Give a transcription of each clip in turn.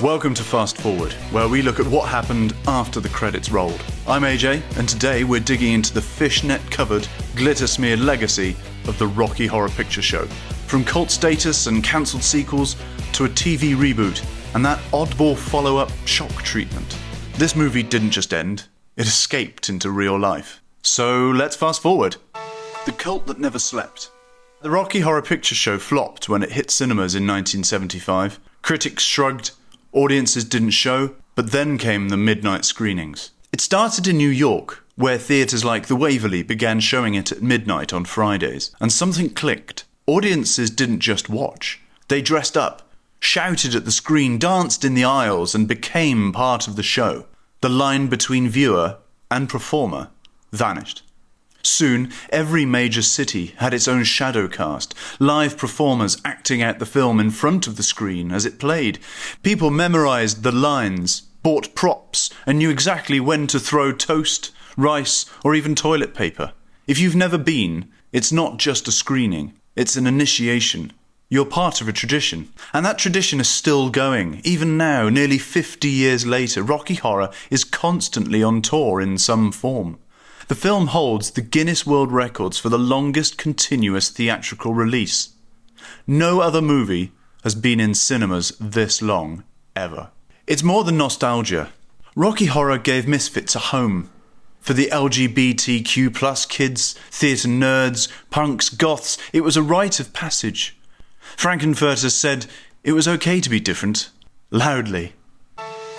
Welcome to Fast Forward, where we look at what happened after the credits rolled. I'm AJ, and today we're digging into the fishnet-covered, glitter-smeared legacy of the Rocky Horror Picture Show. From cult status and cancelled sequels to a TV reboot, and that oddball follow-up shock treatment. This movie didn't just end, it escaped into real life. So let's fast forward. The cult that never slept. The Rocky Horror Picture Show flopped when it hit cinemas in 1975. Critics shrugged, audiences didn't show, but then came the midnight screenings. It started in New York, where theatres like the Waverly began showing it at midnight on Fridays, and something clicked. Audiences didn't just watch, they dressed up, shouted at the screen, danced in the aisles, and became part of the show. The line between viewer and performer vanished. Soon, every major city had its own shadow cast, live performers acting out the film in front of the screen as it played. People memorised the lines, bought props, and knew exactly when to throw toast, rice, or even toilet paper. If you've never been, it's not just a screening, it's an initiation. You're part of a tradition. And that tradition is still going. Even now, nearly 50 years later, Rocky Horror is constantly on tour in some form. The film holds the Guinness World Records for the longest continuous theatrical release. No other movie has been in cinemas this long, ever. It's more than nostalgia. Rocky Horror gave misfits a home. For the LGBTQ+ kids, theatre nerds, punks, goths, it was a rite of passage. Frankenfurter said it was okay to be different, loudly.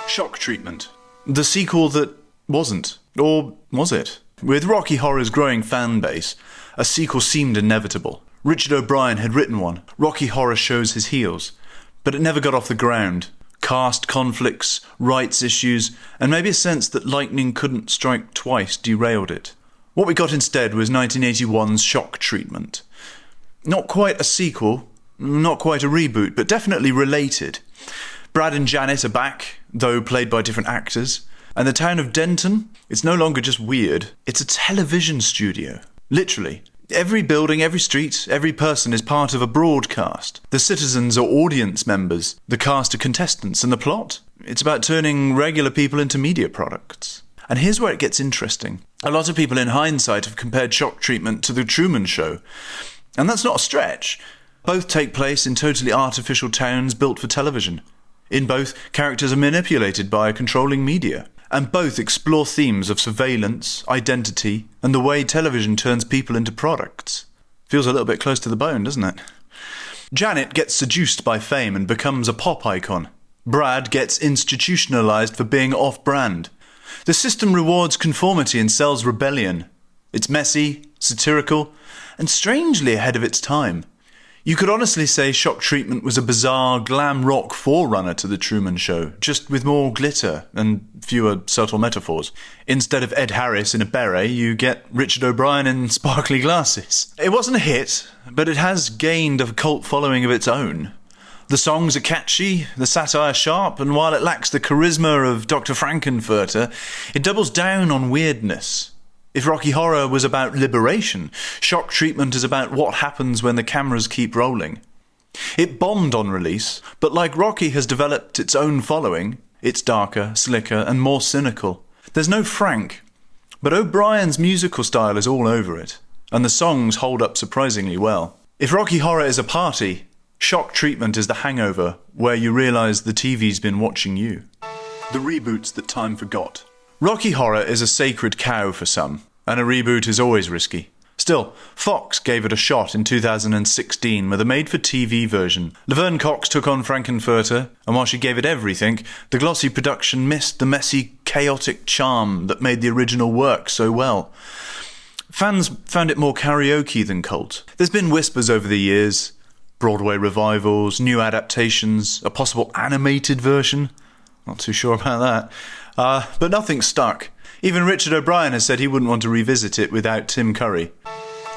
Shock Treatment. The sequel that wasn't. Or was it? With Rocky Horror's growing fan base, a sequel seemed inevitable. Richard O'Brien had written one. Rocky Horror shows his heels. But it never got off the ground. Caste conflicts, rights issues, and maybe a sense that lightning couldn't strike twice derailed it. What we got instead was 1981's Shock Treatment. Not quite a sequel, not quite a reboot, but definitely related. Brad and Janet are back, though played by different actors. And the town of Denton, it's no longer just weird, it's a television studio. Literally. Every building, every street, every person is part of a broadcast. The citizens are audience members, the cast are contestants, and the plot? It's about turning regular people into media products. And here's where it gets interesting. A lot of people in hindsight have compared Shock Treatment to The Truman Show. And that's not a stretch. Both take place in totally artificial towns built for television. In both, characters are manipulated by a controlling media. And both explore themes of surveillance, identity, and the way television turns people into products. Feels a little bit close to the bone, doesn't it? Janet gets seduced by fame and becomes a pop icon. Brad gets institutionalized for being off-brand. The system rewards conformity and sells rebellion. It's messy, satirical, and strangely ahead of its time. You could honestly say Shock Treatment was a bizarre glam rock forerunner to The Truman Show, just with more glitter and fewer subtle metaphors. Instead of Ed Harris in a beret, you get Richard O'Brien in sparkly glasses. It wasn't a hit, but it has gained a cult following of its own. The songs are catchy, the satire sharp, and while it lacks the charisma of Dr. Frankenfurter, it doubles down on weirdness. If Rocky Horror was about liberation, Shock Treatment is about what happens when the cameras keep rolling. It bombed on release, but like Rocky has developed its own following, it's darker, slicker, and more cynical. There's no Frank, but O'Brien's musical style is all over it, and the songs hold up surprisingly well. If Rocky Horror is a party, Shock Treatment is the hangover where you realise the TV's been watching you. The reboots that time forgot. Rocky Horror is a sacred cow for some, and a reboot is always risky. Still, Fox gave it a shot in 2016 with a made-for-TV version. Laverne Cox took on Frankenfurter, and while she gave it everything, the glossy production missed the messy, chaotic charm that made the original work so well. Fans found it more karaoke than cult. There's been whispers over the years, Broadway revivals, new adaptations, a possible animated version. Not too sure about that. But nothing stuck. Even Richard O'Brien has said he wouldn't want to revisit it without Tim Curry.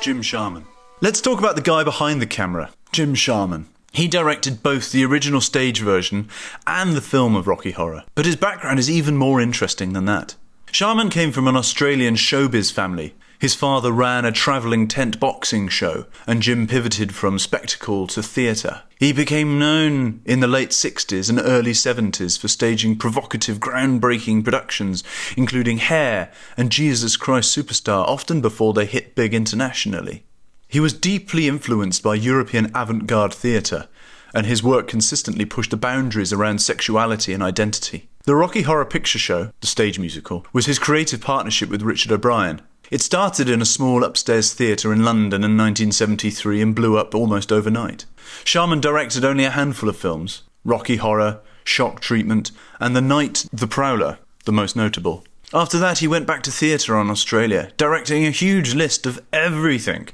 Jim Sharman. Let's talk about the guy behind the camera, Jim Sharman. He directed both the original stage version and the film of Rocky Horror, but his background is even more interesting than that. Sharman came from an Australian showbiz family. His father ran a travelling tent boxing show, and Jim pivoted from spectacle to theatre. He became known in the late 60s and early 70s for staging provocative, groundbreaking productions, including Hair and Jesus Christ Superstar, often before they hit big internationally. He was deeply influenced by European avant-garde theatre, and his work consistently pushed the boundaries around sexuality and identity. The Rocky Horror Picture Show, the stage musical, was his creative partnership with Richard O'Brien. It started in a small upstairs theatre in London in 1973 and blew up almost overnight. Sharman directed only a handful of films: Rocky Horror, Shock Treatment, and The Night the Prowler, the most notable. After that, he went back to theatre in Australia, directing a huge list of everything,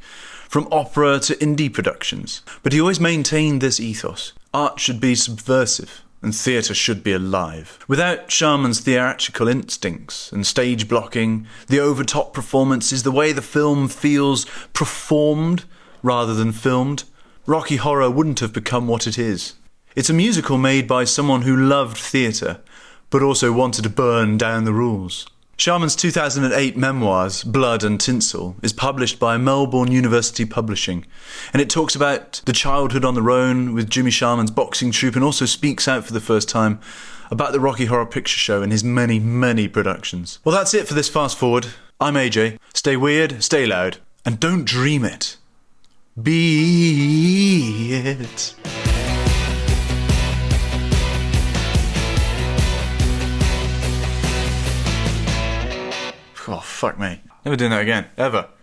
from opera to indie productions. But he always maintained this ethos: art should be subversive, and theatre should be alive. Without Sharman's theatrical instincts and stage blocking, the over-top performances, the way the film feels performed rather than filmed, Rocky Horror wouldn't have become what it is. It's a musical made by someone who loved theatre, but also wanted to burn down the rules. Sharman's 2008 memoirs, Blood and Tinsel, is published by Melbourne University Publishing, and it talks about the childhood on the road with Jimmy Sharman's boxing troupe, and also speaks out for the first time about the Rocky Horror Picture Show and his many, many productions. Well, that's it for this Fast Forward. I'm AJ. Stay weird, stay loud, and don't dream it. Be it. Oh, fuck me. Never doing that again. Ever.